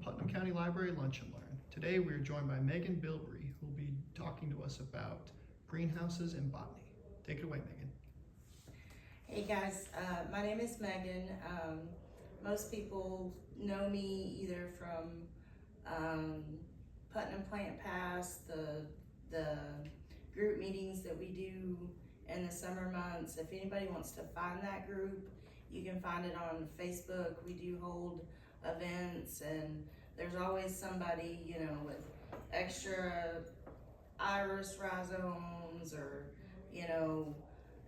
Putnam County Library Lunch and Learn. Today we are joined by Megan Bilbrey, who will be talking to us about greenhouses and botany. Take it away, Megan. Hey guys, my name is Megan. Most people know me either from Putnam Plant Pass, the group meetings that we do in the summer months. If anybody wants to find that group, you can find it on Facebook. We do hold events, and there's always somebody, you know, with extra iris rhizomes or, you know,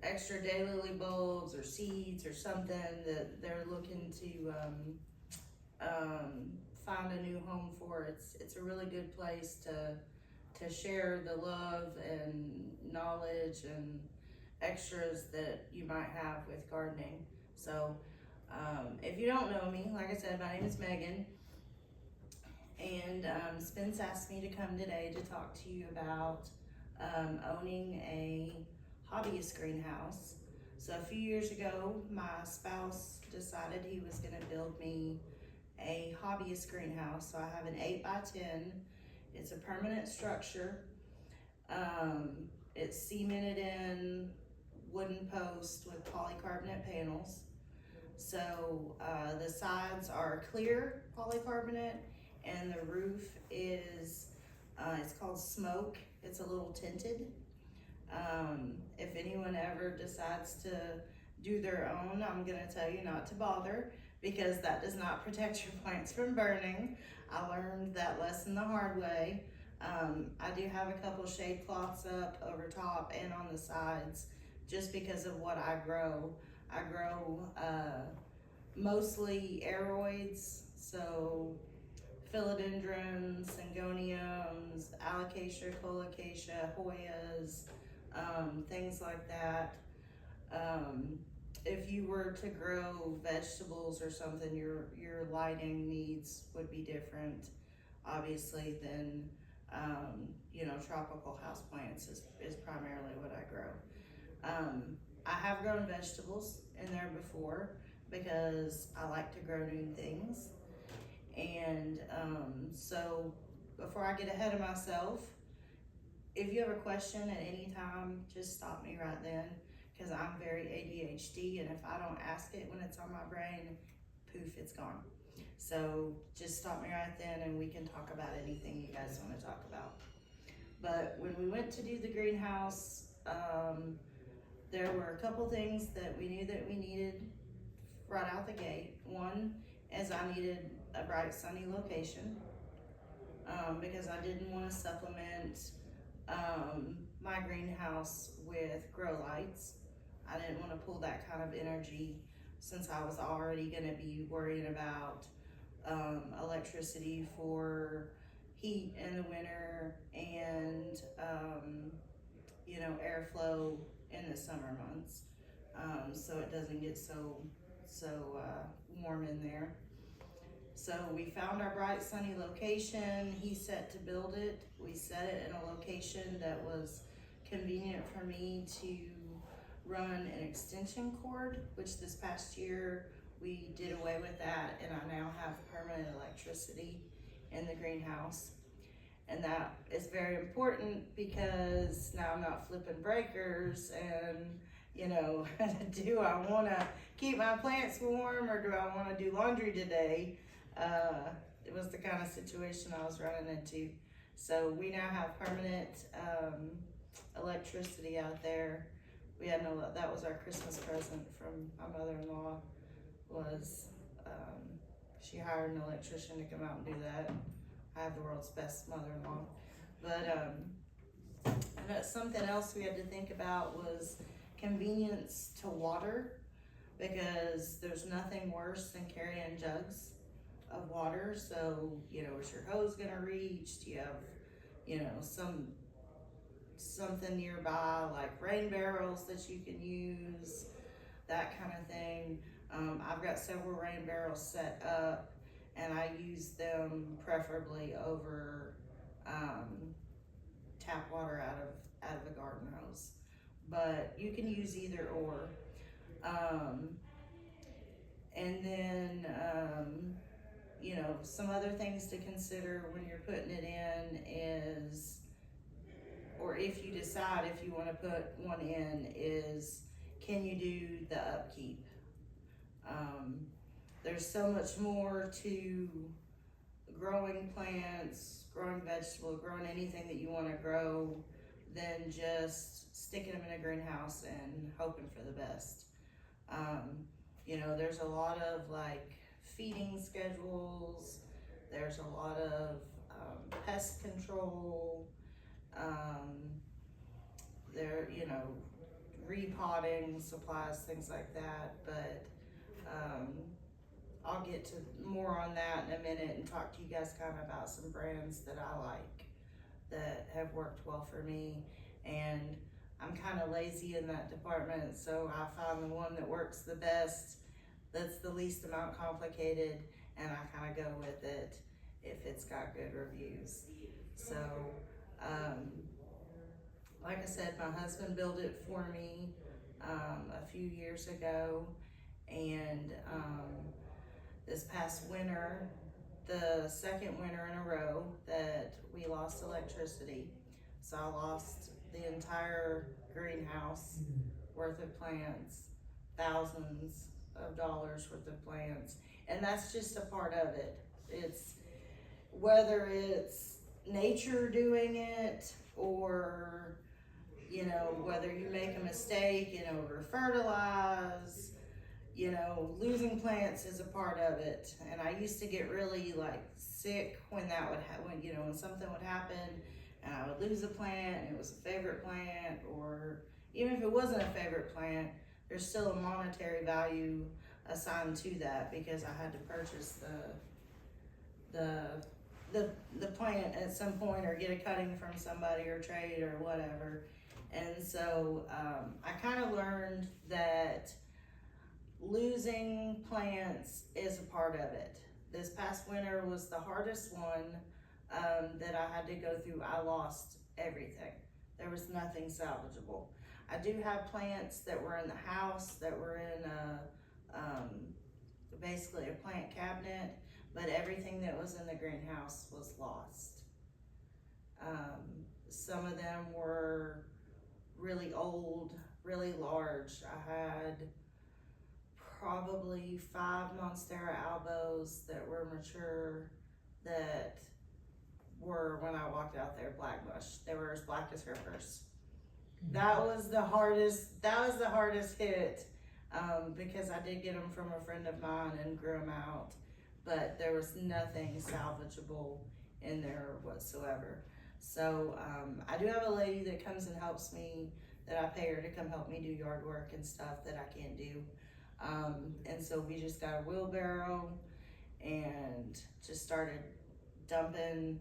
extra daylily bulbs or seeds or something that they're looking to find a new home for. It's a really good place to share the love and knowledge and extras that you might have with gardening. So if you don't know me, like I said, my name is Megan, and Spence asked me to come today to talk to you about owning a hobbyist greenhouse. So a few years ago, my spouse decided he was gonna build me a hobbyist greenhouse. So I have an 8x10. It's a permanent structure. It's cemented in wooden posts with polycarbonate panels. So the sides are clear polycarbonate, and the roof is, it's called smoke. It's a little tinted. If anyone ever decides to do their own, I'm gonna tell you not to bother, because that does not protect your plants from burning. I learned that lesson the hard way. I do have a couple shade cloths up over top and on the sides, just because of what I grow. I grow mostly aeroids, so philodendrons, syngoniums, alocasia, colocasia, hoyas, things like that. If you were to grow vegetables or something, your lighting needs would be different, obviously, than you know, tropical houseplants is primarily what I grow. I have grown vegetables in there before because I like to grow new things. And so before I get ahead of myself, if you have a question at any time, just stop me right then, because I'm very ADHD, and if I don't ask it when it's on my brain, poof, it's gone. So just stop me right then and we can talk about anything you guys want to talk about. But when we went to do the greenhouse, there were a couple things that we knew that we needed right out the gate. One is I needed a bright, sunny location, because I didn't want to supplement my greenhouse with grow lights. I didn't want to pull that kind of energy, since I was already going to be worrying about electricity for heat in the winter and you know, airflow in the summer months, so it doesn't get so warm in there. So we found our bright, sunny location. He set to build it. We set it in a location that was convenient for me to run an extension cord, which this past year we did away with that, and I now have permanent electricity in the greenhouse. And that is very important, because now I'm not flipping breakers and, you know, do I want to keep my plants warm or do I want to do laundry today? It was the kind of situation I was running into. So we now have permanent electricity out there. We had no, that was our Christmas present from my mother-in-law, was she hired an electrician to come out and do that. I have the world's best mother-in-law. But and something else we had to think about was convenience to water, because there's nothing worse than carrying jugs of water. So, you know, is your hose gonna reach? Do you have, you know, something nearby like rain barrels that you can use, that kind of thing. I've got several rain barrels set up, and I use them preferably over tap water out of a garden hose. But you can use either or. And then you know, some other things to consider when you're putting it in is, or if you decide if you want to put one in, is can you do the upkeep? There's so much more to growing plants, growing vegetables, growing anything that you want to grow than just sticking them in a greenhouse and hoping for the best. You know, there's a lot of like feeding schedules, there's a lot of pest control, there, you know, repotting supplies, things like that. But I'll get to more on that in a minute and talk to you guys kind of about some brands that I like that have worked well for me. And I'm kind of lazy in that department, so I find the one that works the best, that's the least amount complicated, and I kind of go with it if it's got good reviews. So, like I said, my husband built it for me a few years ago, and this past winter, the second winter in a row that we lost electricity. So I lost the entire greenhouse worth of plants, thousands of dollars worth of plants. And that's just a part of it. It's whether it's nature doing it or, you know, whether you make a mistake and over fertilize, you know, losing plants is a part of it. And I used to get really like sick when that would happen, you know, when something would happen and I would lose a plant and it was a favorite plant, or even if it wasn't a favorite plant, there's still a monetary value assigned to that because I had to purchase the plant at some point or get a cutting from somebody or trade or whatever. And so I kind of learned that losing plants is a part of it. This past winter was the hardest one that I had to go through. I lost everything. There was nothing salvageable. I do have plants that were in the house that were in basically a plant cabinet, but everything that was in the greenhouse was lost. Some of them were really old, really large. I had probably 5 Monstera albos that were mature that were, when I walked out there, black bush. They were as black as rippers. That was the hardest hit because I did get them from a friend of mine and grew them out, but there was nothing salvageable in there whatsoever. So I do have a lady that comes and helps me, that I pay her to come help me do yard work and stuff that I can't do. And so we just got a wheelbarrow and just started dumping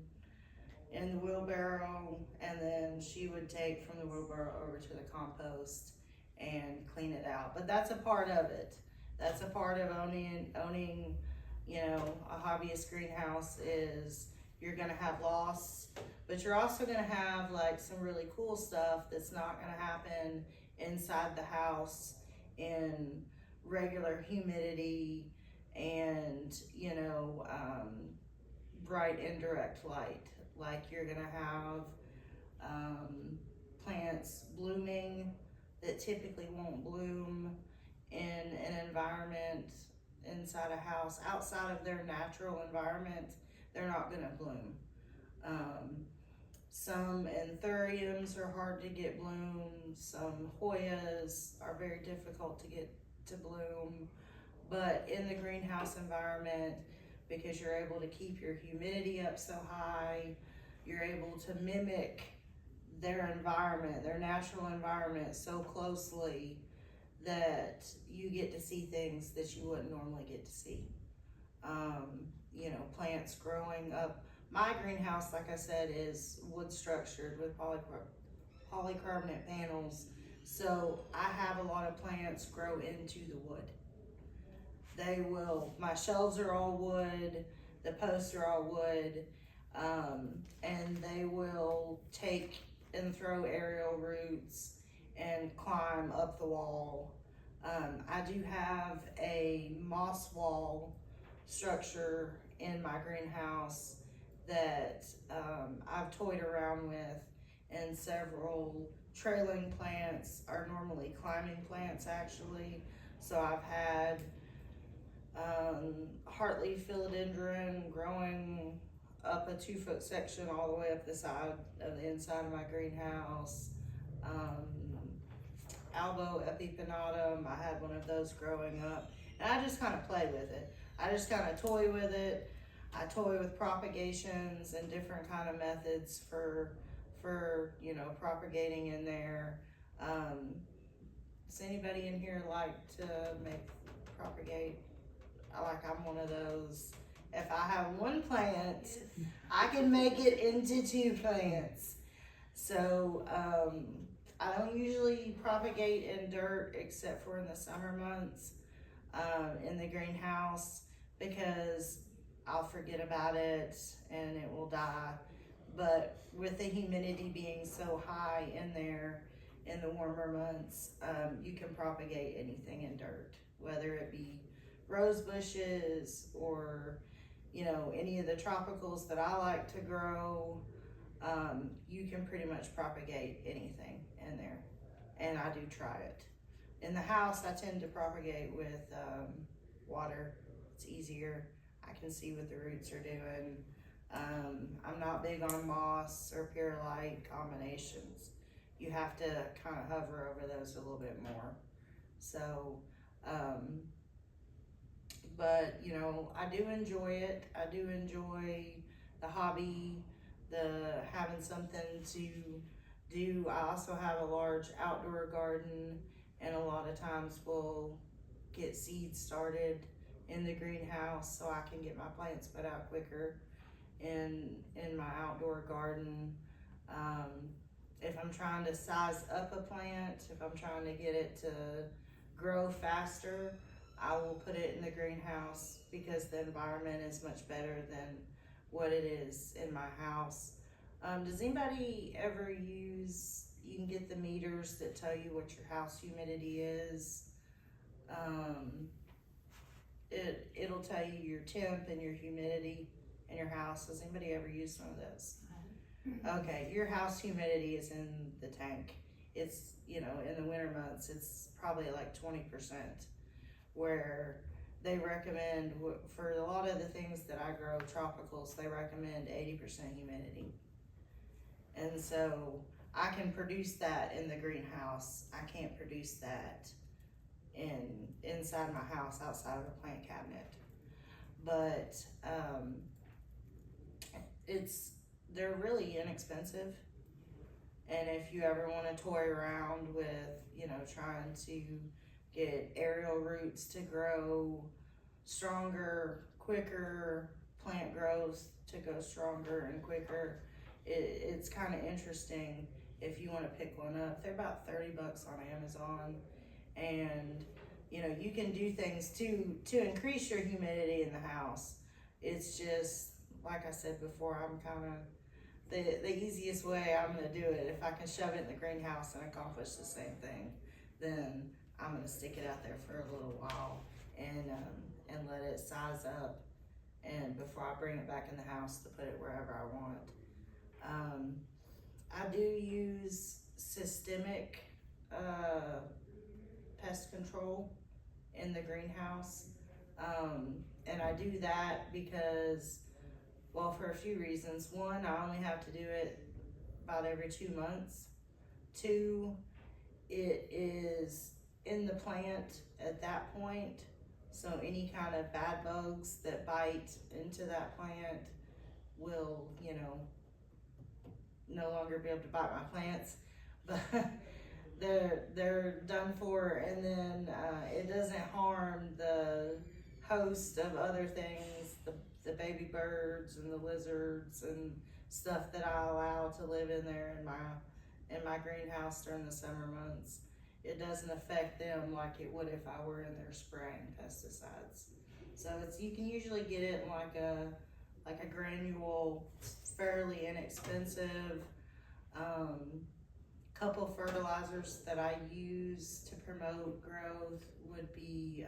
in the wheelbarrow, and then she would take from the wheelbarrow over to the compost and clean it out. But that's a part of it. That's a part of owning, you know, a hobbyist greenhouse is you're gonna have loss, but you're also gonna have like some really cool stuff that's not gonna happen inside the house in regular humidity and, you know, bright indirect light. Like you're gonna have plants blooming that typically won't bloom in an environment inside a house. Outside of their natural environment, they're not gonna bloom. Some anthuriums are hard to get bloom. Some Hoyas are very difficult to get to bloom. But in the greenhouse environment, because you're able to keep your humidity up so high, you're able to mimic their environment, their natural environment so closely that you get to see things that you wouldn't normally get to see. You know, plants growing up. My greenhouse, like I said, is wood structured with polycarbonate panels. So I have a lot of plants grow into the wood. They will, my shelves are all wood, the posts are all wood, and they will take and throw aerial roots and climb up the wall. I do have a moss wall structure in my greenhouse that I've toyed around with, and several trailing plants are normally climbing plants actually. So I've had heartleaf philodendron growing up a 2-foot section all the way up the side of the inside of my greenhouse. Albo epipinatum, I had one of those growing up, and I just kind of play with it. I just kind of toy with it. I toy with propagations and different kind of methods for propagating in there. Does anybody in here like to propagate? I'm one of those. If I have one plant, I can make it into 2 plants. So I don't usually propagate in dirt except for in the summer months in the greenhouse, because I'll forget about it and it will die. But with the humidity being so high in there in the warmer months, you can propagate anything in dirt, whether it be rose bushes or any of the tropicals that I like to grow. You can pretty much propagate anything in there, and I do try it. In the house, I tend to propagate with water. It's easier. I can see what the roots are doing. I'm not big on moss or pure light combinations. You have to kind of hover over those a little bit more. So, but I do enjoy it. I do enjoy the hobby, the having something to do. I also have a large outdoor garden, and a lot of times we'll get seeds started in the greenhouse so I can get my plants put out quicker in my outdoor garden. If I'm trying to size up a plant, if I'm trying to get it to grow faster, I will put it in the greenhouse because the environment is much better than what it is in my house. Does anybody ever use, you can get the meters that tell you what your house humidity is. It'll tell you your temp and your humidity in your house. Has anybody ever used one of those? Okay, your house humidity is in the tank. It's, in the winter months, it's probably like 20%, where they recommend, for a lot of the things that I grow, tropicals, they recommend 80% humidity. And so I can produce that in the greenhouse. I can't produce that inside my house, outside of a plant cabinet. But they're really inexpensive. And if you ever want to toy around with, trying to get aerial roots to grow stronger, quicker, plant growth to go stronger and quicker, it's kind of interesting if you want to pick one up. They're about $30 on Amazon, and you can do things to increase your humidity in the house. It's just, like I said before, I'm kind of the easiest way I'm going to do it. If I can shove it in the greenhouse and accomplish the same thing, then I'm going to stick it out there for a little while and let it size up, and before I bring it back in the house to put it wherever I want. I do use systemic pest control in the greenhouse, and I do that because, well, for a few reasons. One, I only have to do it about every 2 months. 2, it is in the plant at that point, so any kind of bad bugs that bite into that plant will, no longer be able to bite my plants, but they're done for. And then it doesn't harm the host of other things, the baby birds and the lizards and stuff that I allow to live in there in my greenhouse during the summer months. It doesn't affect them like it would if I were in there spraying pesticides. So you can usually get it in like a granule, fairly inexpensive. Couple fertilizers that I use to promote growth would be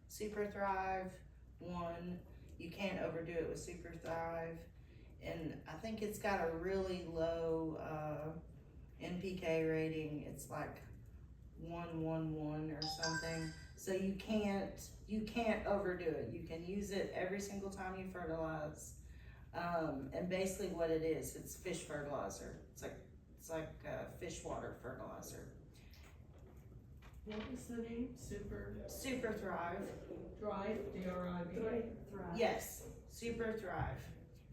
Super Thrive 1 You can't overdo it with Super Thrive. And I think it's got a really low NPK rating. It's like 111 or something. So you can't overdo it. You can use it every single time you fertilize. And basically what it is, it's fish fertilizer. It's like fish water fertilizer. What was the name? Super Thrive. Drive, D-R-I-V. Yes, Super Thrive.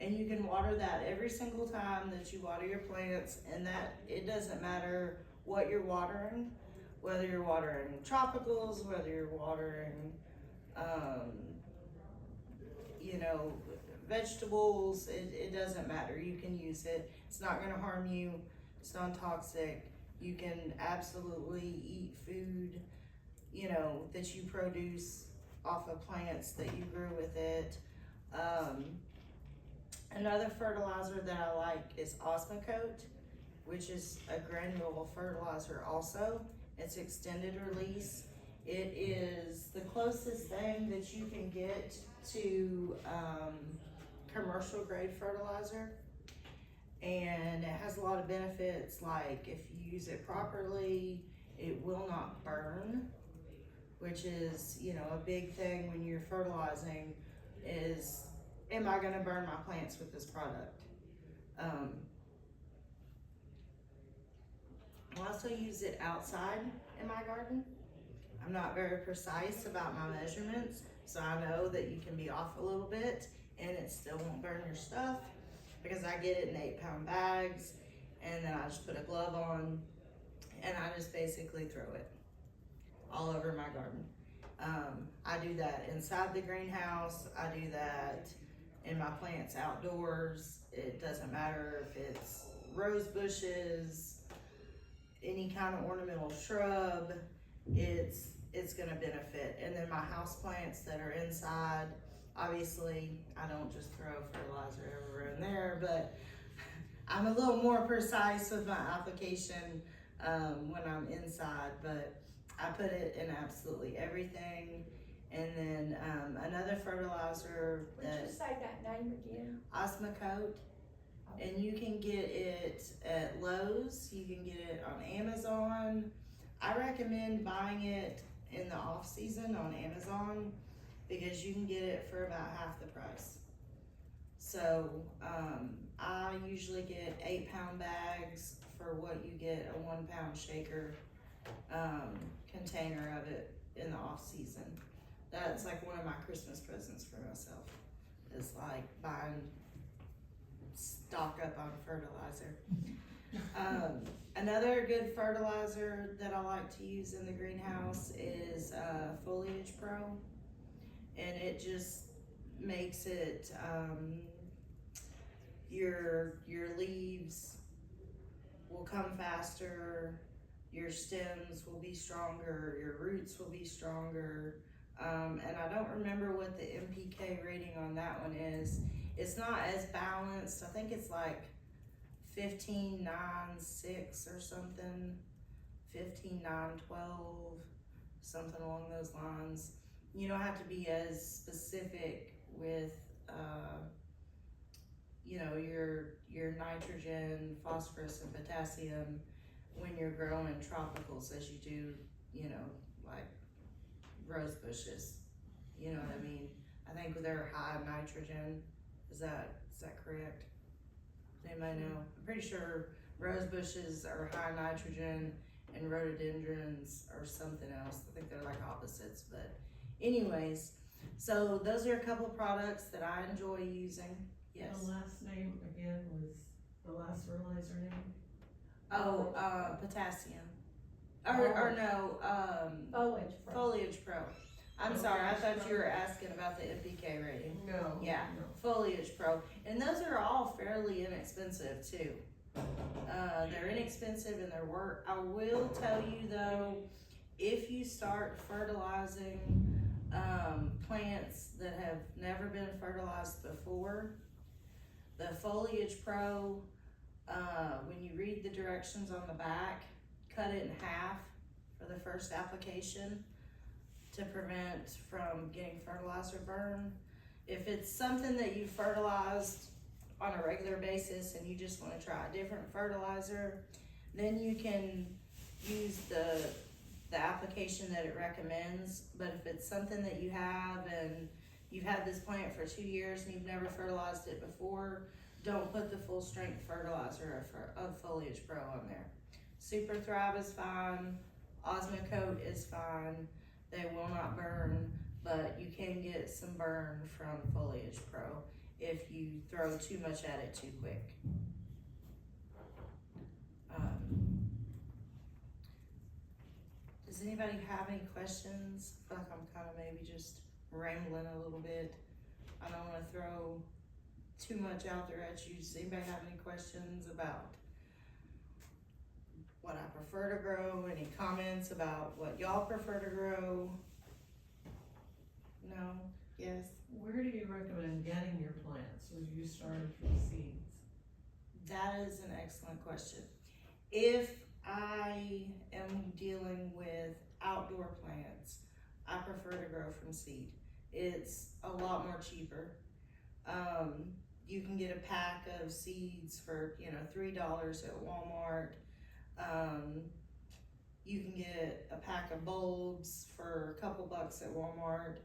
And you can water that every single time that you water your plants, and that it doesn't matter what you're watering, whether you're watering tropicals, whether you're watering, you know, vegetables, it doesn't matter. You can use it. It's not gonna harm you. It's non-toxic. You can absolutely eat food, you know, that you produce off of plants that you grew with it. Another fertilizer that I like is Osmocote, which is a granule fertilizer also. It's extended release. It is the closest thing that you can get to commercial grade fertilizer. And it has a lot of benefits, like if you use it properly, it will not burn, which is, you know, a big thing when you're fertilizing is, am I gonna burn my plants with this product? I also use it outside in my garden. I'm not very precise about my measurements, so I know that you can be off a little bit and it still won't burn your stuff, because I get it in 8-pound bags, and then I just put a glove on and I just basically throw it all over my garden. I do that inside the greenhouse. I do that in my plants outdoors. It doesn't matter if it's rose bushes, any kind of ornamental shrub, it's gonna benefit. And then my house plants that are inside, obviously I don't just throw fertilizer everywhere in there, but I'm a little more precise with my application when I'm inside, but I put it in absolutely everything. And then another fertilizer Would you say that name again? Osmocote, and you can get it at Lowe's, you can get it on Amazon. I recommend buying it in the off season on Amazon because you can get it for about half the price. So I usually get 8-pound bags for what you get a 1-pound shaker container of it in the off season. That's like one of my Christmas presents for myself, is like buying stock up on fertilizer. Another good fertilizer that I like to use in the greenhouse is Foliage Pro, and it just makes it your leaves will come faster, your stems will be stronger, your roots will be stronger. And I don't remember what the NPK rating on that one is. It's not as balanced. I think it's like 15.9.6 or something, 15.9.12, something along those lines. You don't have to be as specific with, you know, your nitrogen, phosphorus, and potassium when you're growing tropicals as you do, you know, like rose bushes. You know what I mean? I think they're high nitrogen. Is that correct? Does anybody know? I'm pretty sure rose bushes are high nitrogen and rhododendrons are something else. I think they're like opposites, but anyways, so those are a couple products that I enjoy using. Yes. The last name again was the last fertilizer name? Oh, potassium. Or no, Foliage Pro. Foliage Pro. I'm sorry, I Foliage thought you were asking about the NPK rating. No. Yeah. No. Foliage Pro. And those are all fairly inexpensive too. They're inexpensive in their work. I will tell you though, if you start fertilizing plants that have never been fertilized before, the Foliage Pro, when you read the directions on the back, cut it in half for the first application to prevent from getting fertilizer burn. If it's something that you fertilized on a regular basis and you just wanna try a different fertilizer, then you can use the application that it recommends. But if it's something that you have and you've had this plant for 2 years and you've never fertilized it before, don't put the full strength fertilizer of Foliage Pro on there. Super Thrive is fine, Osmocote is fine, they will not burn, but you can get some burn from Foliage Pro if you throw too much at it too quick. Does anybody have any questions? I feel like I'm kind of maybe just rambling a little bit. I don't want to throw too much out there at you. Does anybody have any questions about what I prefer to grow? Any comments about what y'all prefer to grow? No? Yes? Where do you recommend getting your plants? Or you started from seeds? That is an excellent question. If I am dealing with outdoor plants, I prefer to grow from seed. It's a lot more cheaper. You can get a pack of seeds for, $3 at Walmart. You can get a pack of bulbs for a couple bucks at Walmart,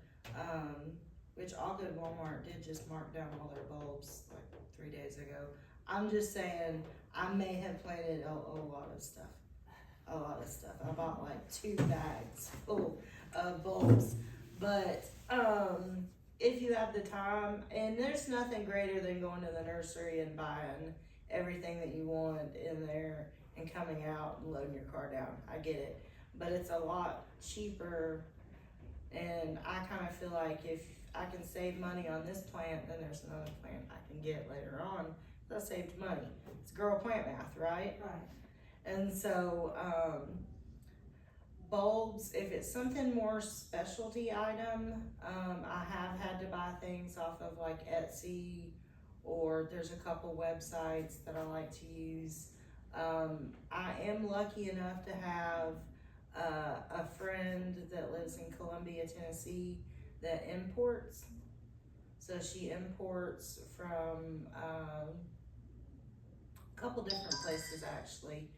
which all good Walmart did just mark down all their bulbs like 3 days ago. I'm just saying, I may have planted a lot of stuff. I bought like 2 bags full of bulbs. But if you have the time, and there's nothing greater than going to the nursery and buying everything that you want in there and coming out and loading your car down. I get it. But it's a lot cheaper, and I kind of feel like if I can save money on this plant, then there's another plant I can get later on. I saved money. It's girl plant math, right? Right. And so, bulbs, if it's something more specialty item, I have had to buy things off of like Etsy, or there's a couple websites that I like to use. I am lucky enough to have a friend that lives in Columbia, Tennessee, that imports. So she imports from a couple different places actually.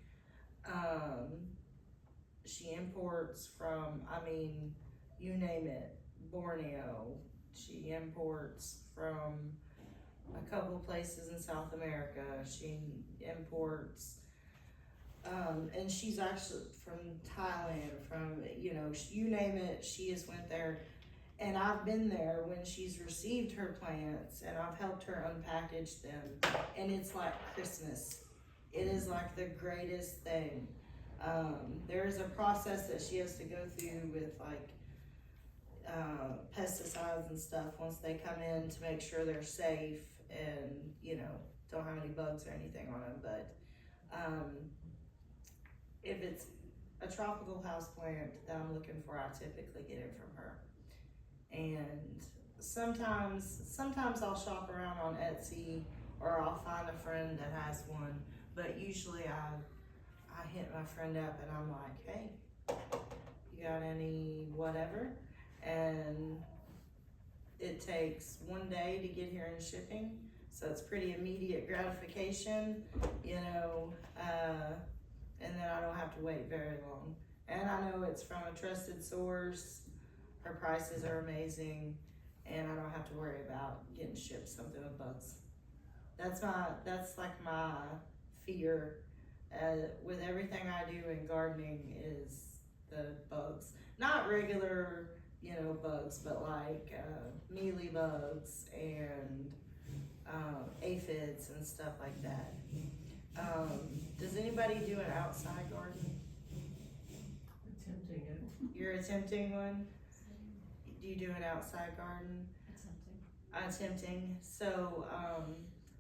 She imports from, you name it, Borneo. She imports from a couple places in South America. She imports, and she's actually from Thailand, from, you name it, she has went there. And I've been there when she's received her plants, and I've helped her unpackage them, and it's like Christmas. It is like the greatest thing. There is a process that she has to go through with like pesticides and stuff once they come in to make sure they're safe and don't have any bugs or anything on them. But if it's a tropical houseplant that I'm looking for, I typically get it from her. And sometimes I'll shop around on Etsy, or I'll find a friend that has one. But usually I hit my friend up and I'm like, hey, you got any whatever? And it takes 1 day to get here in shipping, so it's pretty immediate gratification, and then I don't have to wait very long. And I know it's from a trusted source, her prices are amazing, and I don't have to worry about getting shipped something with bugs. That's like my fear with everything I do in gardening is the bugs. Not regular, bugs, but like mealy bugs and aphids and stuff like that. Does anybody do an outside garden? Attempting it. You're attempting one? Do you do an outside garden? Attempting. So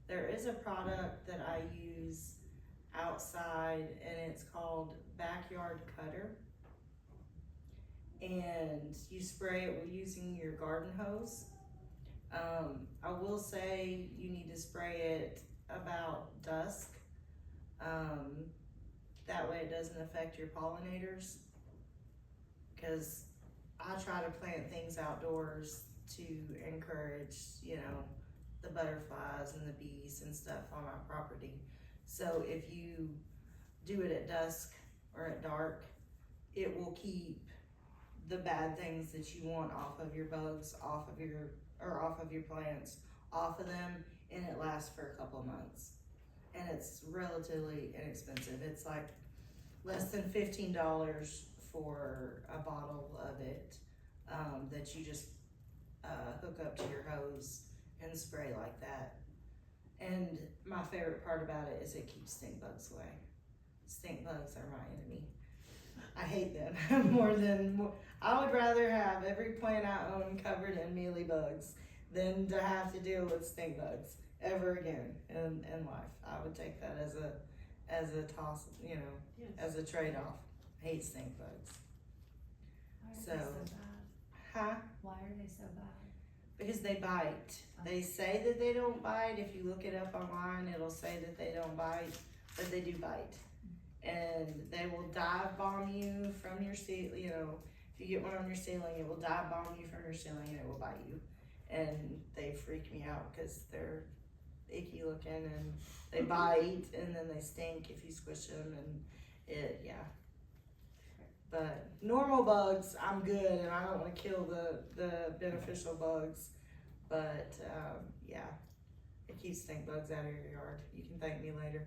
there is a product that I use outside, and it's called Backyard Cutter. And you spray it using your garden hose. I will say you need to spray it about dusk. That way it doesn't affect your pollinators. Because I try to plant things outdoors to encourage, you know, the butterflies and the bees and stuff on my property. So if you do it at dusk or at dark, it will keep the bad things that you want off of your bugs, off of your plants, off of them, and it lasts for a couple of months. And it's relatively inexpensive. It's like less than $15 for a bottle of it that you just hook up to your hose and spray like that. And my favorite part about it is it keeps stink bugs away. Stink bugs are my enemy. I hate them I would rather have every plant I own covered in mealy bugs than to have to deal with stink bugs ever again in life. I would take that as a toss, you know, Yes. as a trade-off. I hate stink bugs. Why are So- they so bad? Huh? Why are they so bad? Because they bite. They say that they don't bite. If you look it up online, it'll say that they don't bite, but they do bite. And they will dive bomb you from your ceiling. You know, if you get one on your ceiling, it will dive bomb you from your ceiling and it will bite you. And they freak me out because they're icky looking and they bite and then they stink if you squish them yeah. But normal bugs, I'm good and I don't want to kill the beneficial bugs. But yeah, it keeps stink bugs out of your yard. You can thank me later.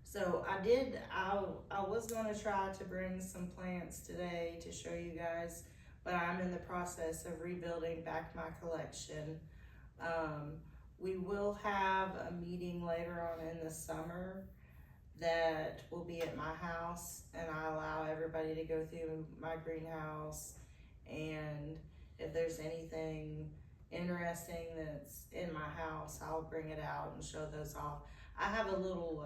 So I was gonna try to bring some plants today to show you guys, but I'm in the process of rebuilding back my collection. We will have a meeting later on in the summer that will be at my house, and I allow everybody to go through my greenhouse, and if there's anything interesting that's in my house, I'll bring it out and show those off. I have a little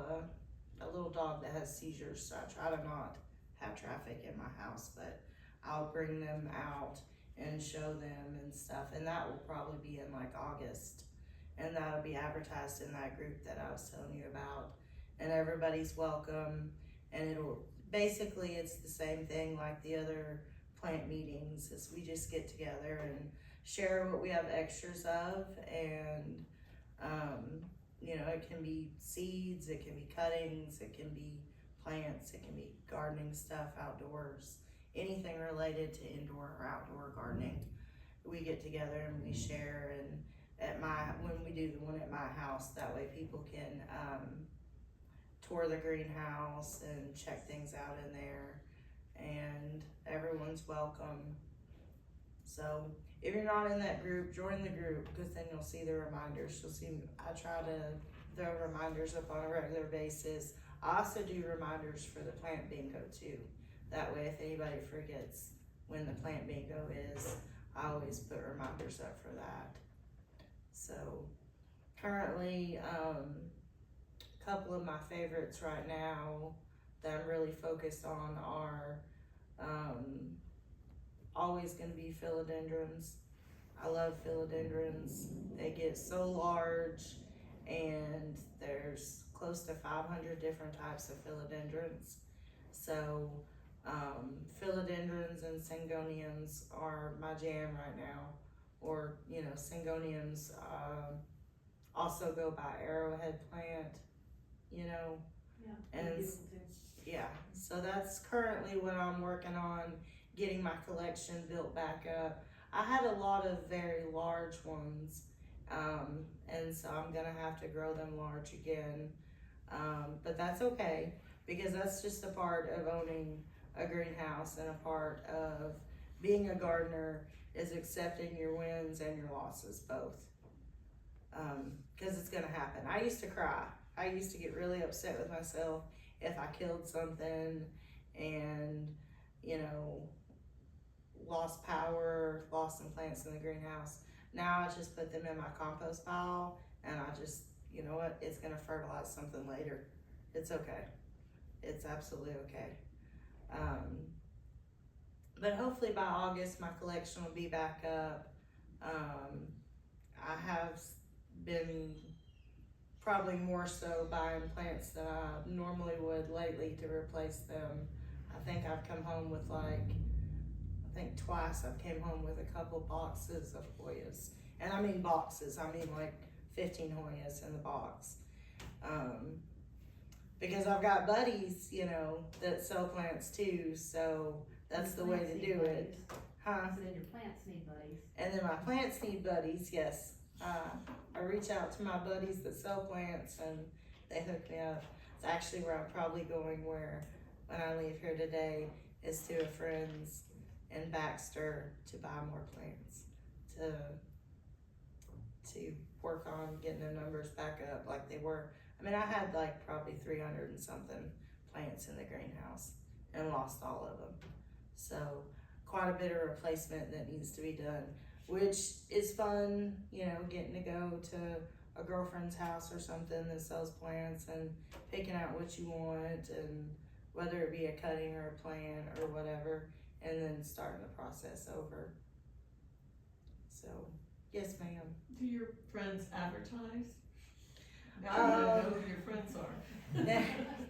dog that has seizures, so I try to not have traffic in my house, but I'll bring them out and show them and stuff, and that will probably be in like August, and that'll be advertised in that group that I was telling you about, and everybody's welcome, and it's the same thing like the other plant meetings, is we just get together and share what we have extras of, and you know, it can be seeds, it can be cuttings, it can be plants, it can be gardening stuff outdoors, anything related to indoor or outdoor gardening. We get together and we share, and when we do the one at my house, that way people can tour the greenhouse and check things out in there, and everyone's welcome. So if you're not in that group, join the group, because then you'll see the reminders. I try to throw reminders up on a regular basis. I also do reminders for the plant bingo too. That way if anybody forgets when the plant bingo is, I always put reminders up for that. So currently, a couple of my favorites right now that I'm really focused on are always going to be philodendrons. I love philodendrons. They get so large, and there's close to 500 different types of philodendrons. So philodendrons and syngoniums are my jam right now. Or, you know, syngoniums also go by arrowhead plant, you know. Yeah. And yeah, so that's currently what I'm working on, getting my collection built back up. I had a lot of very large ones, and so I'm gonna have to grow them large again, but that's okay, because that's just a part of owning a greenhouse, and a part of being a gardener is accepting your wins and your losses both, because it's gonna happen. I used to cry. I used to get really upset with myself if I killed something and, you know, lost power, lost some plants in the greenhouse. Now I just put them in my compost pile, and I just, you know what, it's gonna fertilize something later. It's okay. It's absolutely okay. But hopefully by August my collection will be back up. I have been probably more so buying plants than I normally would lately to replace them. I think I've come home with like think twice I've came home with a couple boxes of Hoyas. And I mean boxes, I mean like 15 Hoyas in the box. Because I've got buddies, you know, that sell plants too, so that's the way to do it. Huh? So then your plants need buddies. And then my plants need buddies, yes. I reach out to my buddies that sell plants and they hook me up. It's actually where I'm probably going when I leave here today is to a friend's in Baxter to buy more plants to work on getting the numbers back up like they were. I mean, I had like probably 300 and something plants in the greenhouse and lost all of them. So quite a bit of replacement that needs to be done, which is fun, you know, getting to go to a girlfriend's house or something that sells plants and picking out what you want, and whether it be a cutting or a plant or whatever, and then starting the process over. So, yes ma'am. Do your friends advertise? Now you know who your friends are.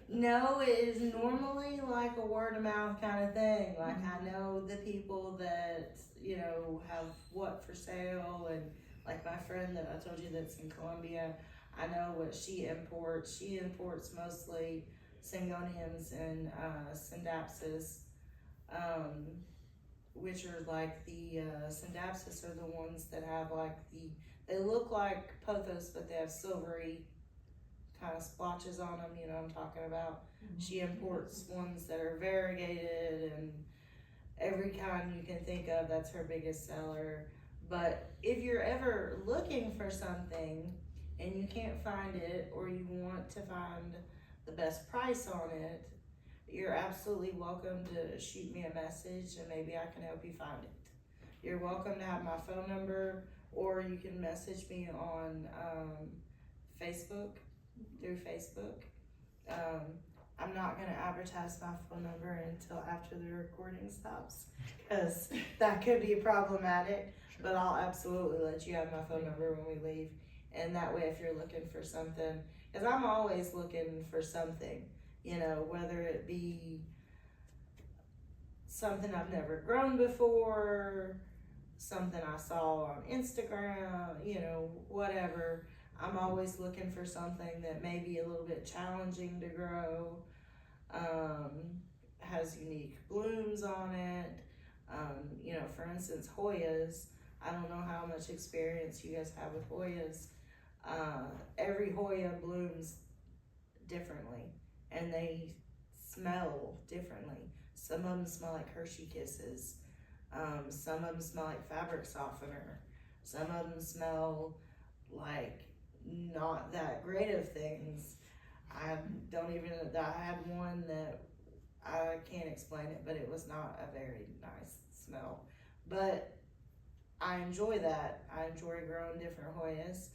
No, it is normally like a word of mouth kind of thing. Like I know the people that, you know, have what for sale, and like my friend that I told you that's in Colombia, I know what she imports. She imports mostly syngoniums and syndapsis, which are like the syndapsis are the ones that have like they look like pothos, but they have silvery kind of splotches on them, you know what I'm talking about. She imports ones that are variegated and every kind you can think of. That's her biggest seller. But if you're ever looking for something and you can't find it, or you want to find the best price on it, you're absolutely welcome to shoot me a message and maybe I can help you find it. You're welcome to have my phone number, or you can message me on Facebook, through Facebook. I'm not gonna advertise my phone number until after the recording stops, because that could be problematic, but I'll absolutely let you have my phone number when we leave. And that way, if you're looking for something, because I'm always looking for something, you know, whether it be something I've never grown before, something I saw on Instagram, you know, whatever. I'm always looking for something that may be a little bit challenging to grow, has unique blooms on it. You know, for instance, Hoyas. I don't know how much experience you guys have with Hoyas. Every Hoya blooms differently, and they smell differently. Some of them smell like Hershey Kisses. Some of them smell like fabric softener. Some of them smell like not that great of things. I had one that I can't explain it, but it was not a very nice smell. But I enjoy that. I enjoy growing different Hoyas.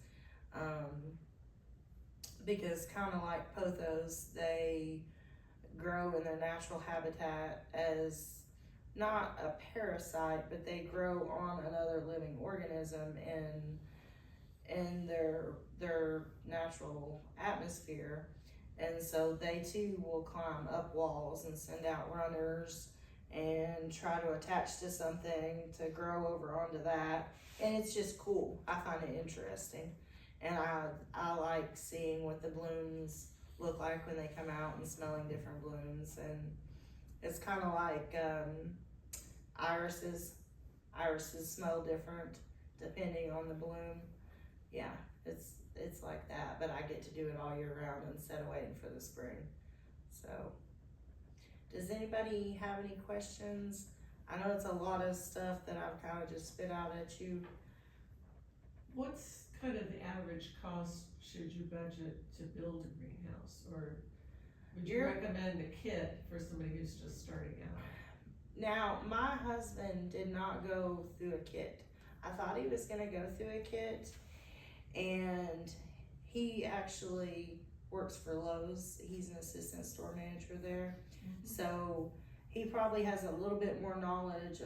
Because kind of like pothos, they grow in their natural habitat as not a parasite, but they grow on another living organism in their natural atmosphere. And so they too will climb up walls and send out runners and try to attach to something to grow over onto that. And it's just cool. I find it interesting. And I like seeing what the blooms look like when they come out and smelling different blooms. And it's kind of like irises. Irises smell different depending on the bloom. Yeah, it's like that, but I get to do it all year round instead of waiting for the spring. So, does anybody have any questions? I know it's a lot of stuff that I've kind of just spit out at you. What's kind of the average cost should you budget to build a greenhouse, or would you recommend a kit for somebody who's just starting out? Now, my husband did not go through a kit. I thought he was gonna go through a kit, and he actually works for Lowe's. He's an assistant store manager there. So he probably has a little bit more knowledge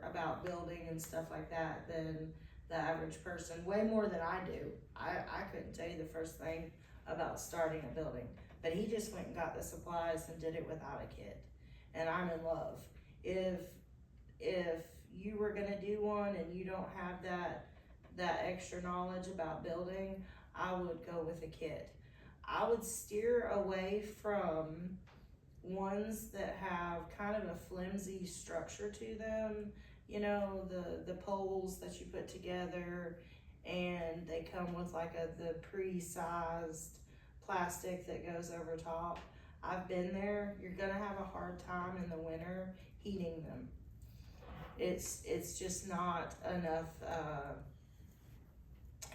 about building and stuff like that than the average person, way more than I do. I couldn't tell you the first thing about starting a building, but he just went and got the supplies and did it without a kit, and I'm in love. If if you were gonna do one and you don't have that extra knowledge about building, I would go with a kit. I would steer away from ones that have kind of a flimsy structure to them, you know, the poles that you put together, and they come with like the pre-sized plastic that goes over top. I've been there. You're gonna have a hard time in the winter heating them. It's just not enough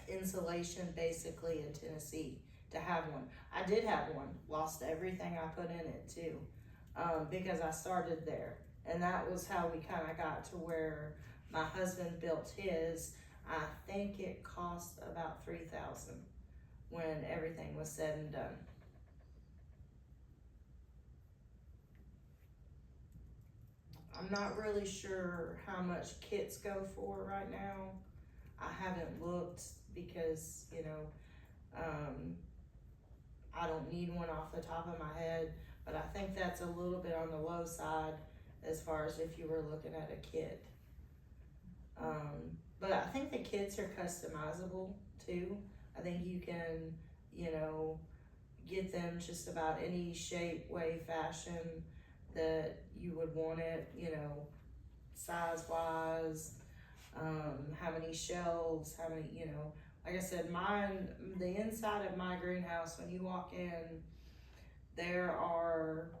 insulation basically in Tennessee to have one. I did have one, lost everything I put in it too, because I started there, and that was how we kind of got to where my husband built his. I think it cost about $3,000 when everything was said and done. I'm not really sure how much kits go for right now. I haven't looked because, you know, I don't need one off the top of my head, but I think that's a little bit on the low side as far as if you were looking at a kit. But I think the kits are customizable too. I think you can, you know, get them just about any shape, way, fashion that you would want it, you know, size wise, how many shelves, how many, you know, like I said, mine, the inside of my greenhouse, when you walk in, there are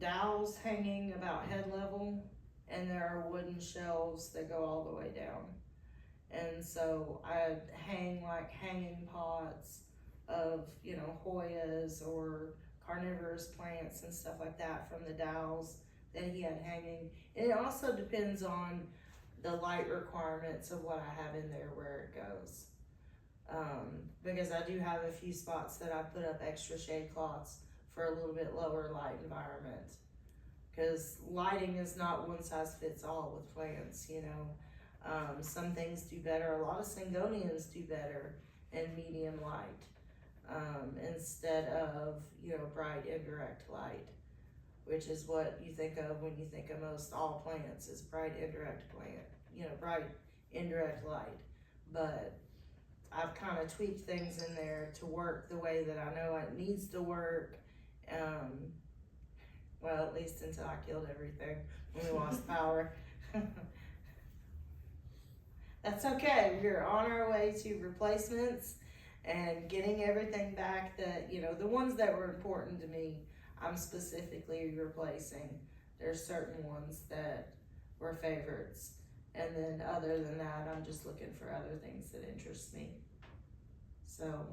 dowels hanging about head level, and there are wooden shelves that go all the way down. And so I hang like hanging pots of, you know, Hoyas or carnivorous plants and stuff like that from the dowels that he had hanging. And it also depends on the light requirements of what I have in there, where it goes. Because I do have a few spots that I put up extra shade cloths for a little bit lower light environment. Because lighting is not one size fits all with plants, you know. Some things do better. A lot of Syngonians do better in medium light, instead of, you know, bright indirect light, which is what you think of when you think of most all plants is bright indirect plant, you know, bright indirect light. But I've kind of tweaked things in there to work the way that I know it needs to work. Well, at least until I killed everything when we lost power. That's okay. We're on our way to replacements and getting everything back that, you know, the ones that were important to me, I'm specifically replacing. There's certain ones that were favorites. And then other than that, I'm just looking for other things that interest me. So,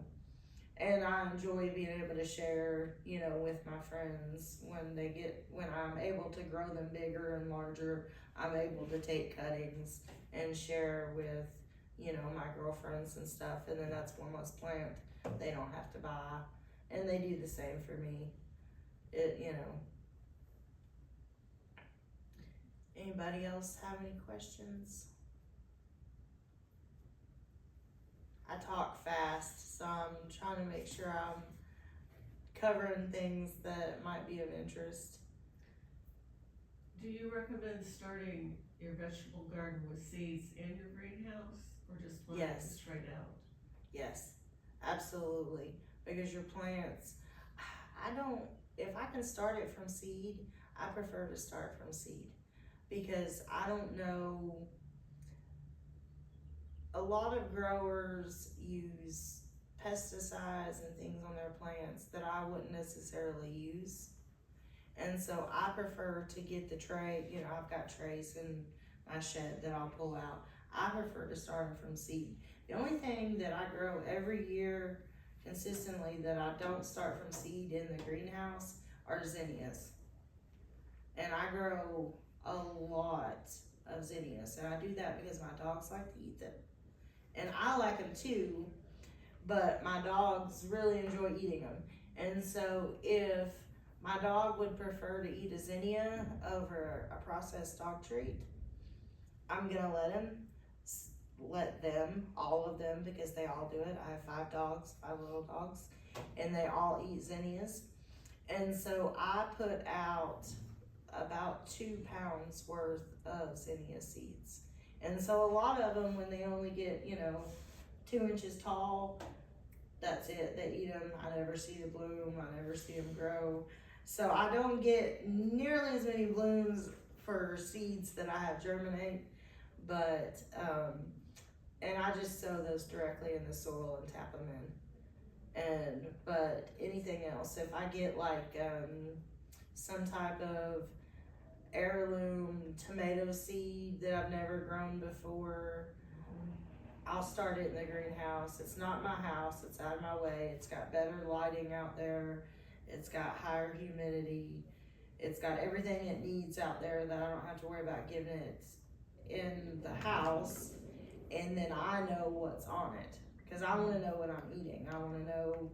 and I enjoy being able to share, you know, with my friends when I'm able to grow them bigger and larger. I'm able to take cuttings and share with, you know, my girlfriends and stuff. And then that's one less plant they don't have to buy. And they do the same for me. You know. Anybody else have any questions? I talk fast, so I'm trying to make sure I'm covering things that might be of interest. Do you recommend starting your vegetable garden with seeds in your greenhouse, or just planting Yes. straight out? Yes, absolutely. Because your plants, if I can start it from seed, I prefer to start from seed. Because I don't know, a lot of growers use pesticides and things on their plants that I wouldn't necessarily use. And so I prefer to get the tray, you know, I've got trays in my shed that I'll pull out. I prefer to start them from seed. The only thing that I grow every year consistently that I don't start from seed in the greenhouse are zinnias. And I grow a lot of zinnias, and I do that because my dogs like to eat them. And I like them too, but my dogs really enjoy eating them. And so if my dog would prefer to eat a zinnia over a processed dog treat, I'm gonna let them, all of them, because they all do it. I have 5 dogs, 5 little dogs, and they all eat zinnias. And so I put out about 2 pounds worth of zinnia seeds. And so a lot of them, when they only get, 2 inches tall, that's it. They eat them. I never see the bloom. I never see them grow. So I don't get nearly as many blooms for seeds that I have germinate. But, and I just sow those directly in the soil and tap them in. But anything else, if I get like some type of heirloom tomato seed that I've never grown before, I'll start it in the greenhouse. It's not my house, it's out of my way. It's got better lighting out there. It's got higher humidity. It's got everything it needs out there that I don't have to worry about giving it in the house. And then I know what's on it, because I want to know what I'm eating. I want to know,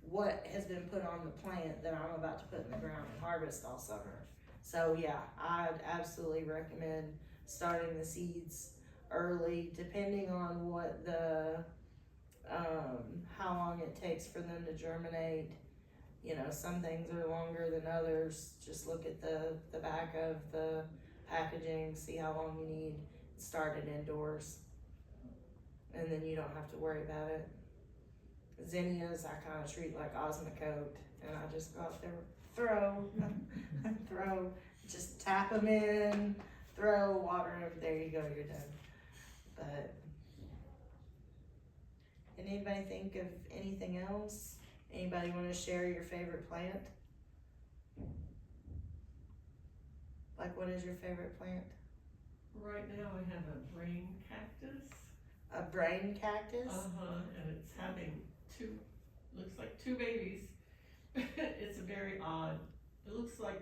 what has been put on the plant that I'm about to put in the ground and harvest all summer. So yeah, I'd absolutely recommend starting the seeds early, depending on what the how long it takes for them to germinate. Some things are longer than others. Just look at the back of the packaging, see how long you need. Start it indoors, and then you don't have to worry about it. Zinnias I kind of treat like Osmocote, and I just go out there, throw, just tap them in, throw, water them, there you go, you're done. But can anybody think of anything else? Anybody want to share your favorite plant? Like, what is your favorite plant? Right now I have a brain cactus. A brain cactus? And it's having looks like two babies. It's a very odd, it looks like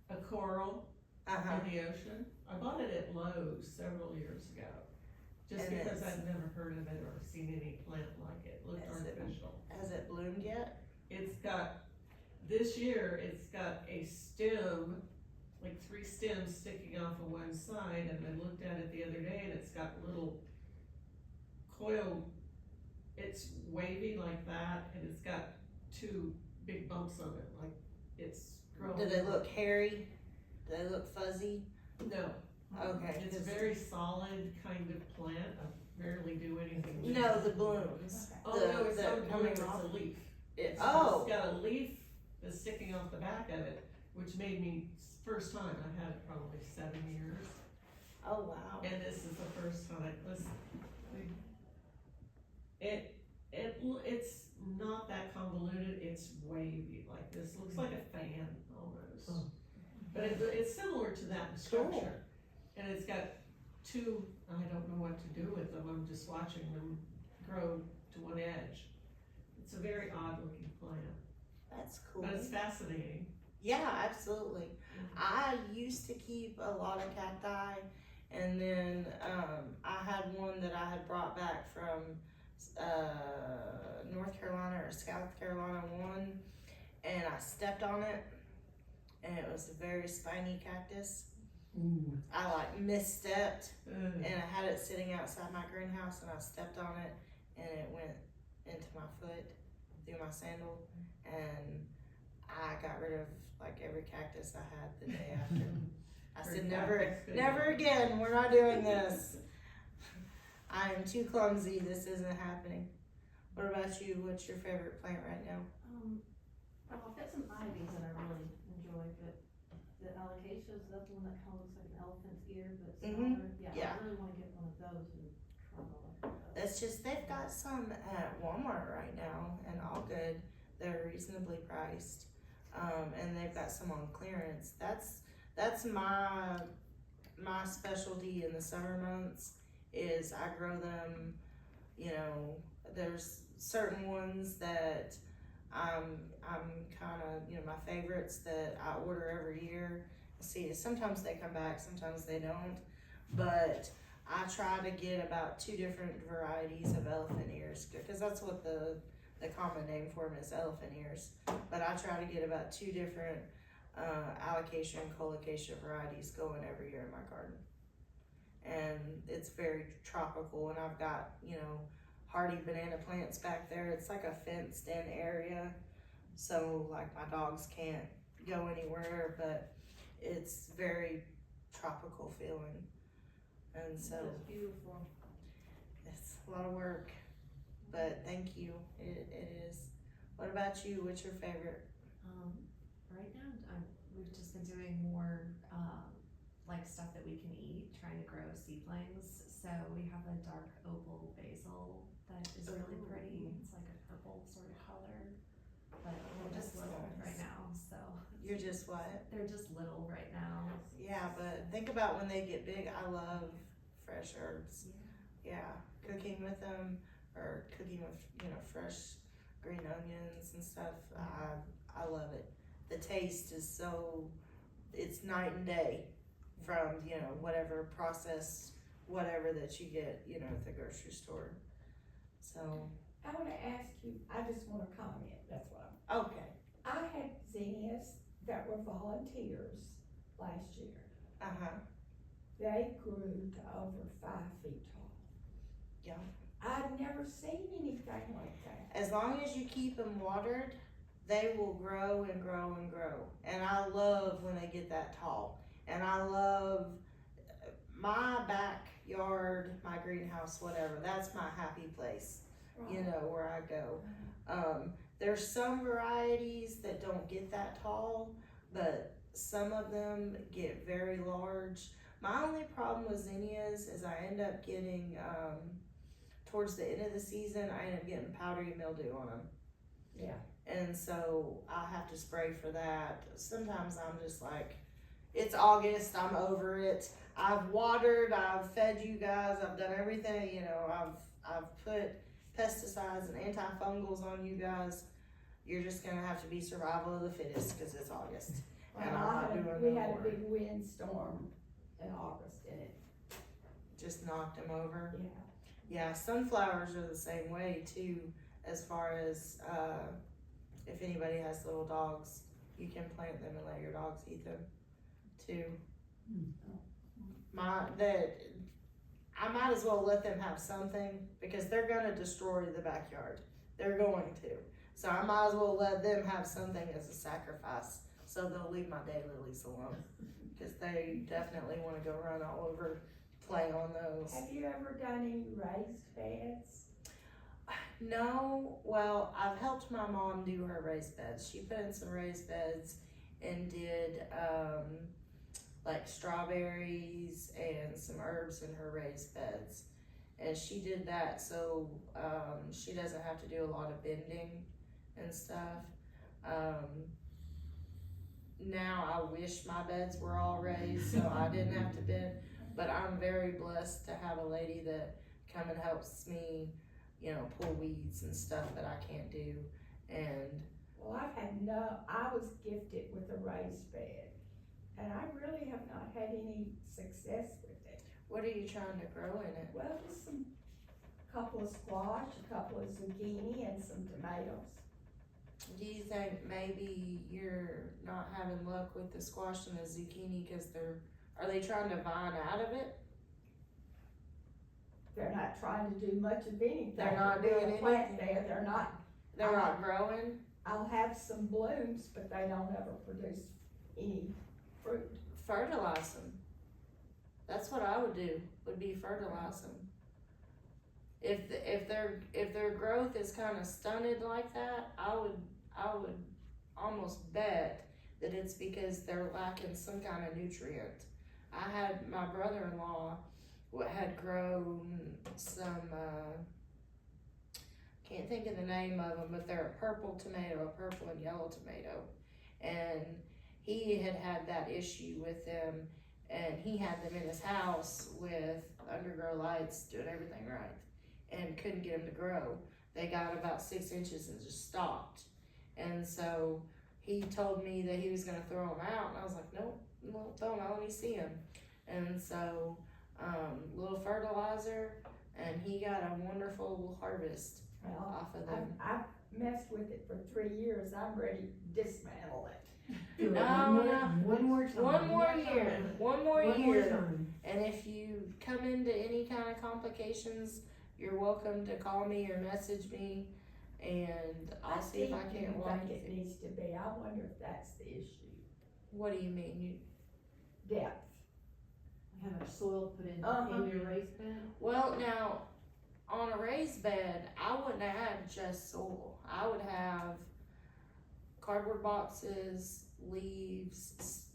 a coral in the ocean. I bought it at Lowe's several years ago, just And because it's- I'd never heard of it or seen any plant like it. It looked Has it- artificial. Has it bloomed yet? This year, it's got a stem, like 3 stems sticking off of one side, and I looked at it the other day, and it's got little coil, it's wavy like that, and it's got 2 big bumps on it, like it's growing. Do they look hairy? Do they look fuzzy? No. Okay. It's a very solid kind of plant. I rarely do anything with No, it. the blooms. Oh, the- no, it's the not a bloom, coming it's off. a leaf. It's It's got a leaf that's sticking off the back of it, which made me, first time, I've had it probably 7 years, oh wow. and this is the first time, it's not that convoluted, it's wavy like this, looks like a fan almost. Oh. But it's similar to that in structure, and it's got 2, I don't know what to do with them, I'm just watching them grow to one edge. It's a very odd looking plant, That's cool. but it's fascinating. Yeah, absolutely. I used to keep a lot of cacti, and then I had one that I had brought back from North Carolina or South Carolina one, and I stepped on it, and it was a very spiny cactus. Ooh. I misstepped, and I had it sitting outside my greenhouse, and I stepped on it, and it went into my foot through my sandal, and I got rid of every cactus I had the day after. I said, never again, we're not doing this. I am too clumsy, this isn't happening. What about you? What's your favorite plant right now? I've got some ivies that I really enjoy, but the alocasia is that one that kind of looks like an elephant's ear, but smaller. Yeah. I really want to get one of those and try to like those. It's just, they've got some at Walmart right now, and all good. They're reasonably priced. And they've got some on clearance. That's my specialty in the summer months, is I grow them, there's certain ones that I'm kind of, my favorites that I order every year. See, sometimes they come back, sometimes they don't, but I try to get about 2 different varieties of elephant ears, because that's what the common name for them is, elephant ears. But I try to get about 2 different alocasia and colocasia varieties going every year in my garden. And it's very tropical, and I've got, hardy banana plants back there. It's like a fenced in area, so my dogs can't go anywhere, but it's very tropical feeling. And so It's beautiful. it's a lot of work, but thank you. It is. What about you? What's your favorite? Right now, we've just been doing more, like stuff that we can eat, trying to grow seedlings. So we have a dark opal basil that is really Ooh. pretty. It's like a purple sort of color, but they're just That's little nice. right now, so. You're just what? They're just little right now. Yeah, but think about when they get big. I love fresh herbs. Yeah, cooking with them or cooking with, fresh green onions and stuff. I love it. The taste is so, it's night and day from, whatever processed, whatever that you get, at the grocery store. So, I wanna ask you, I just wanna comment, that's what okay. I had zinnias that were volunteers last year. Uh-huh. They grew to over 5 feet tall. Yeah. I've never seen anything like that. As long as you keep them watered, they will grow and grow and grow. And I love when they get that tall. And I love my backyard, my greenhouse, whatever. That's my happy place, where I go. There's some varieties that don't get that tall, but some of them get very large. My only problem with zinnias is I end up getting, towards the end of the season, I end up getting powdery mildew on them. Yeah. And so I have to spray for that. Sometimes I'm just like, it's August, I'm over it. I've watered, I've fed you guys, I've done everything, I've put pesticides and antifungals on you guys. You're just gonna have to be survival of the fittest because it's August. And I'm not doing We no had a more. big windstorm in August and it, Just knocked them over. yeah. Yeah, sunflowers are the same way too, as far as, if anybody has little dogs, you can plant them and let your dogs eat them too. I might as well let them have something because they're gonna destroy the backyard. They're going to. So I might as well let them have something as a sacrifice. So they'll leave my daylilies alone because they definitely wanna go run all over, play on those. Have you ever done any raised beds? No, well, I've helped my mom do her raised beds. She put in some raised beds and did, like strawberries and some herbs in her raised beds. And she did that so, she doesn't have to do a lot of bending and stuff. Now I wish my beds were all raised so I didn't have to bend, but I'm very blessed to have a lady that come and helps me, pull weeds and stuff that I can't do. And Well, I was gifted with a raised bed and I really have not had any success with it. what are you trying to grow in it? Well, just couple of squash, a couple of zucchini and some tomatoes. Do you think maybe you're not having luck with the squash and the zucchini because are they trying to vine out of it? They're not trying to do much of anything. They're not They're doing a plant anything? there, they're not, They're not growing? I'll have some blooms, but they don't ever produce any fruit. Fertilize them. That's what I would do, would be fertilize them. If their growth is kind of stunted like that, I would almost bet that it's because they're lacking some kind of nutrient. I had my brother-in-law had grown some, can't think of the name of them, but they're a purple tomato, a purple and yellow tomato. And he had that issue with them, and he had them in his house with undergrow lights doing everything right and couldn't get them to grow. They got about 6 inches and just stopped. And so he told me that he was gonna throw them out, and I was like, nope, don't throw them out, let me see them. And so, little fertilizer, and he got a wonderful harvest Well, off of them. I've messed with it for 3 years, I'm ready to dismantle it. No, One more time. One more year, one more One more year. time. And if you come into any kind of complications, you're welcome to call me or message me, and I'll see if I can't walk think you it through. needs to be, I wonder if that's the issue. What do you mean? depth. How much soil put in, Uh-huh. in your raised bed? Well, now, on a raised bed, I wouldn't add just soil. I would have cardboard boxes, leaves,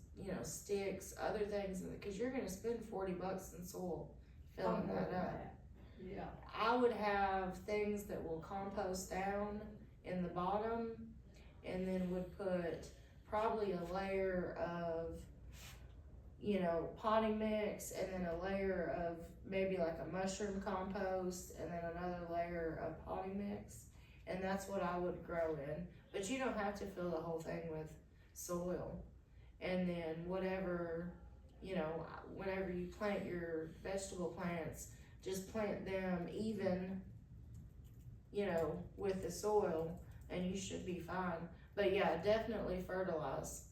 sticks, other things, because you're gonna spend $40 in soil filling More that than up. that. Yeah. I would have things that will compost down in the bottom, and then would put probably a layer of, potting mix, and then a layer of maybe like a mushroom compost, and then another layer of potting mix, and that's what I would grow in. But you don't have to fill the whole thing with soil. And then whatever, whenever you plant your vegetable plants, just plant them even, with the soil, and you should be fine. But yeah, definitely fertilize.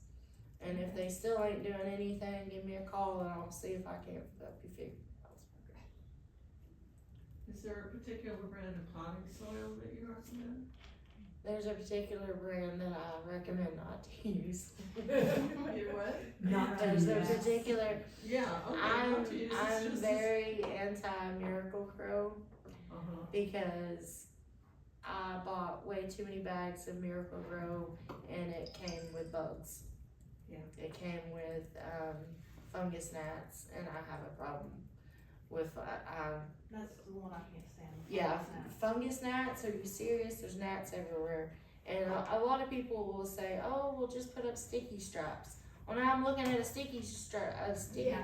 And if they still ain't doing anything, give me a call and I'll see if I can't help you figure it out. Is there a particular brand of potting soil that you recommend? There's a particular brand that I recommend not to use. You what? Not to There's a use. particular, Yeah, okay, I'm not to use, it's just. very anti-Miracle-Gro Uh-huh, because I bought way too many bags of Miracle-Gro and it came with bugs. Yeah. It came with, fungus gnats, and I have a problem with, That's the one I can't stand. yeah, Fungus gnats. fungus gnats, are you serious? There's gnats everywhere. And a lot of people will say, oh, we'll just put up sticky straps. Well, now I'm looking at a sticky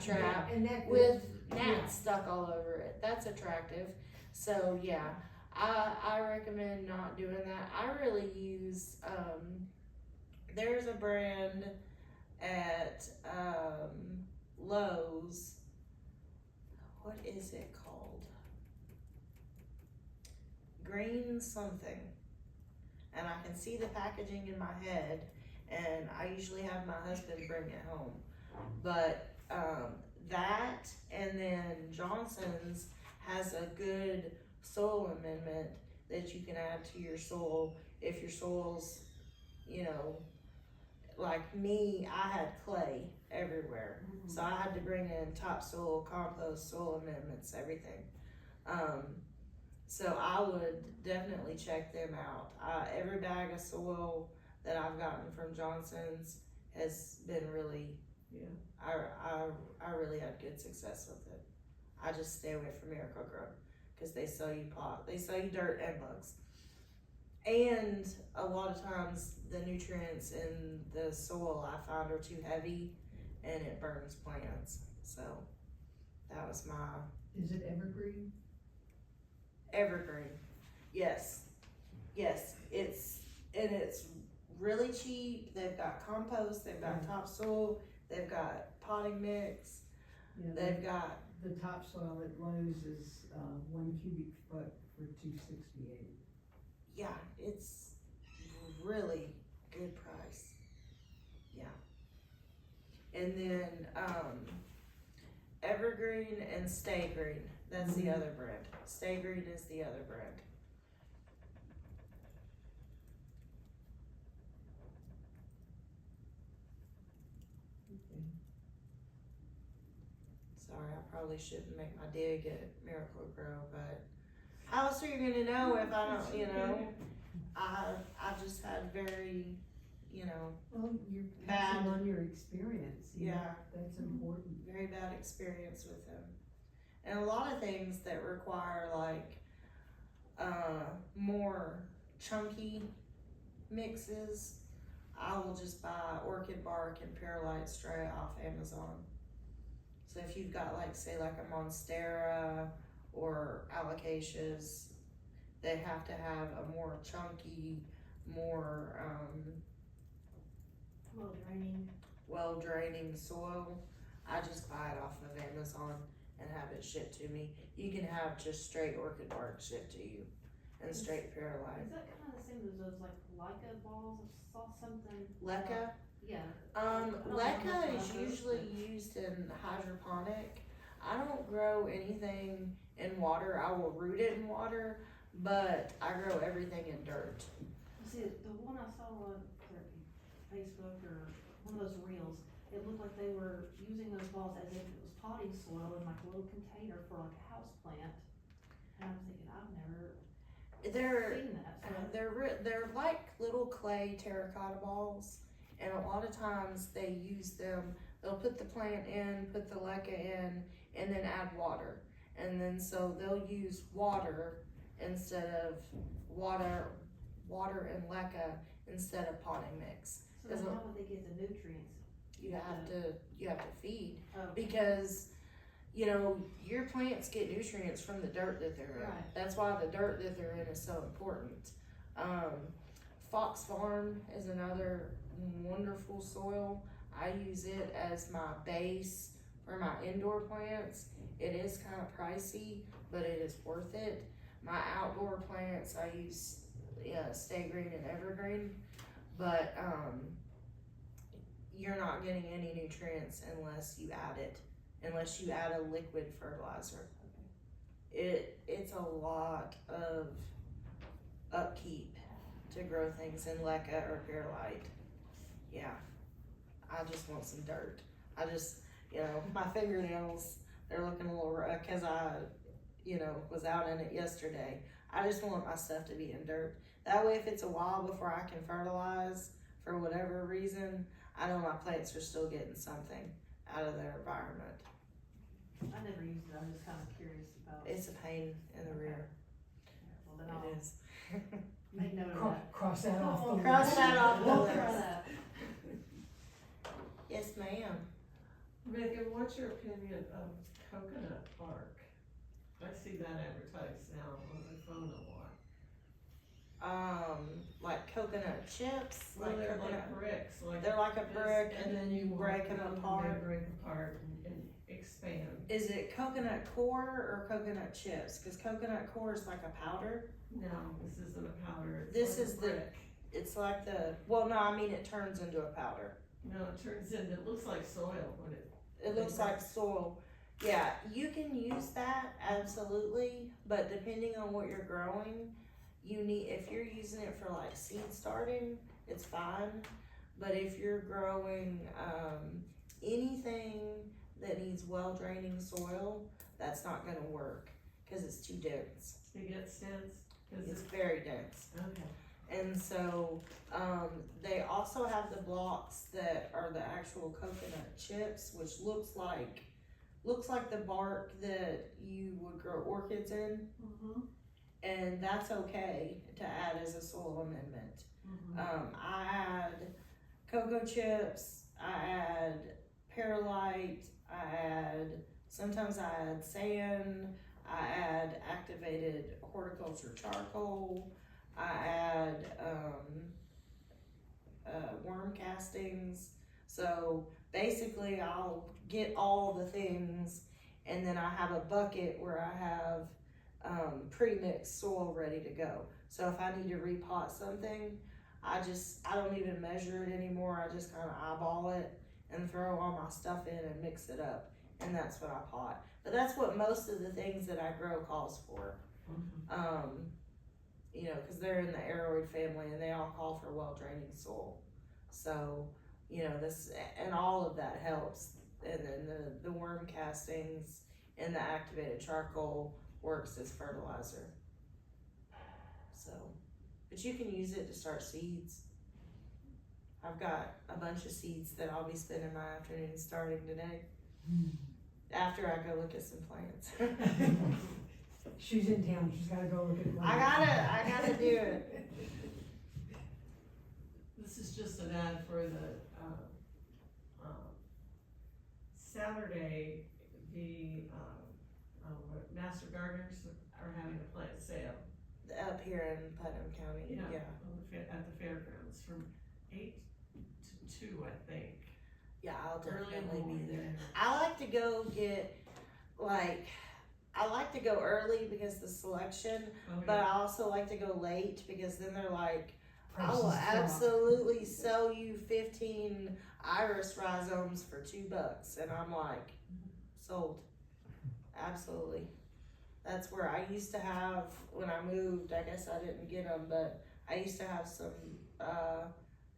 trap And that with goes- gnats stuck all over it. That's attractive. So yeah, I recommend not doing that. I really use, there's a brand at, Lowe's. What is it called? Green something. And I can see the packaging in my head, and I usually have my husband bring it home. But that, and then Johnson's has a good soil amendment that you can add to your soil if your soil's, like me, I had clay everywhere. So I had to bring in topsoil, compost, soil amendments, everything. So I would definitely check them out. Every bag of soil that I've gotten from Johnson's has been really, yeah. I really had good success with it. I just stay away from Miracle-Gro because they sell you dirt and bugs. And a lot of times the nutrients in the soil I find are too heavy and it burns plants. So that was my Is it evergreen? evergreen. Yes. It's really cheap. They've got compost, they've got topsoil, they've got potting mix, Yeah, they've got, the topsoil at Lowe's is 1 cubic foot for $2.68. yeah, it's really good price. Yeah. And then Evergreen and Stay Green. That's the other brand. Stay Green is the other brand. Okay. Sorry, I probably shouldn't make my dig at Miracle-Gro, but how else are you gonna know if I don't, I've just had very, Well, you're Bad. passing on your experience. you know, Yeah. That's important. very bad experience with them. And a lot of things that require like more chunky mixes, I will just buy orchid bark and perlite straight off Amazon. So if you've got like say like a monstera or alocasias, they have to have a more chunky, more well draining soil. I just buy it off of Amazon and have it shipped to me. You can have just straight orchid bark shipped to you and straight perlite. Is that kind of the same as those like Leica balls? I saw something. Leca? Yeah. Leca is usually used in hydroponic. I don't grow anything in water. I will root it in water, but I grow everything in dirt. See, the one I saw on Facebook or one of those reels, it looked like they were using those balls as if it was potting soil in like a little container for like a house plant. And I'm thinking, I've never They're seen that, so they're like little clay terracotta balls, and a lot of times they use them. They'll put the plant in, put the leca in, and then add water, and then so they'll use water instead of water and leca instead of potting mix. so then how would they get the nutrients? You have to feed, Oh, because you know your plants get nutrients from the dirt that they're in. Right. That's why the dirt that they're in is so important. Fox Farm is another wonderful soil. I use it as my base for my indoor plants. It is kind of pricey, but it is worth it. My outdoor plants, I use Stay Green and Evergreen, but you're not getting any nutrients unless you add a liquid fertilizer. It's a lot of upkeep to grow things in leca or perlite. Yeah, I just want some dirt. I just, my fingernails, they're looking a little rough because I, was out in it yesterday. I just want my stuff to be in dirt. That way, if it's a while before I can fertilize for whatever reason, I know my plants are still getting something out of their environment. I never used it, I'm just kind of curious about. It's a pain in the rear. Well, then I'll It is. make note of Cro- that. Cross that off the list. Cross that off the We'll list. try that. Yes, ma'am. Megan, what's your opinion of coconut bark? I see that advertised now on my phone a lot. Like coconut chips, Well, they're coconut. like bricks, like. They're like a this, brick, and then you walk break them them, apart. They break apart and expand. Is it coconut core or coconut chips? Because coconut core is like a powder. No, this isn't a powder, it's This like is a the- brick. It's like it turns into a powder. No, it turns into, it looks like soil when it. It looks like soil. Yeah, you can use that, absolutely, but depending on what you're growing, if you're using it for like seed starting, it's fine. But if you're growing, anything that needs well draining soil, that's not gonna work, cause it's too dense. It gets dense, cause It's it's, very dense. okay. And so, they also have the blocks that are the actual coconut chips, which looks like the bark that you would grow orchids in, Mm-hmm. and that's okay to add as a soil amendment. Mm-hmm. I add cocoa chips, I add perlite, sometimes I add sand, I add activated horticulture charcoal, I add worm castings. So basically I'll get all the things, and then I have a bucket where I have pre-mixed soil ready to go. So if I need to repot something, I don't even measure it anymore. I just kind of eyeball it and throw all my stuff in and mix it up, and that's what I pot. But that's what most of the things that I grow calls for. Because they're in the aroid family and they all call for well draining soil. So, this and all of that helps. And then the worm castings and the activated charcoal works as fertilizer. So, but you can use it to start seeds. I've got a bunch of seeds that I'll be spending my afternoon starting today. After I go look at some plants. She's in town, she's gotta go look at. I gotta do it. This is just an ad for the, Saturday, the, Master Gardeners are having a plant sale. Up here in Putnam County, yeah. At the fairgrounds from 8 to 2, I think. Yeah, I'll Early in the definitely be morning. there. I like to go early because the selection, Okay. but I also like to go late because then they're like, I will Prices drop. absolutely sell you 15 iris rhizomes for $2. And I'm like, sold. Absolutely. That's where I used to have, when I moved, I guess I didn't get them, but I used to have some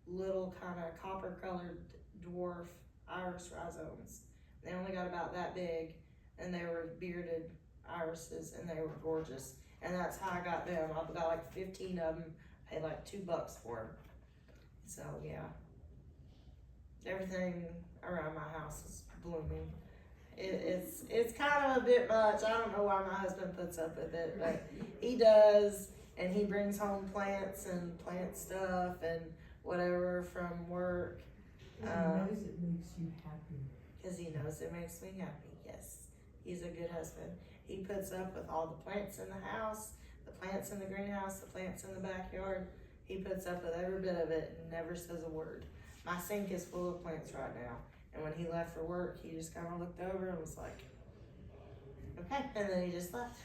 little kind of copper colored dwarf iris rhizomes. They only got about that big, and they were bearded irises, and they were gorgeous. And that's how I got them. I've got like 15 of them. Paid like $2 for them. So yeah, everything around my house is blooming. It's kind of a bit much. I don't know why my husband puts up with it, but he does, and he brings home plants and plant stuff and whatever from work. He knows it makes you happy. Because he knows it makes me happy. Yes, he's a good husband. He puts up with all the plants in the house, the plants in the greenhouse, the plants in the backyard. He puts up with every bit of it and never says a word. My sink is full of plants right now. And when he left for work, he just kind of looked over and was like, okay, and then he just left.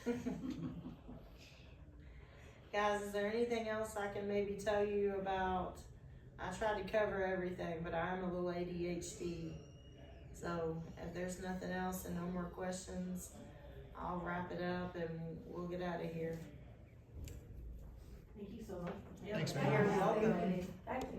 Guys, is there anything else I can maybe tell you about? I tried to cover everything, but I am a little ADHD. So if there's nothing else and no more questions, I'll wrap it up and we'll get out of here. Thank you so much. Yeah, Thanks, you're Megan. welcome. Thank you.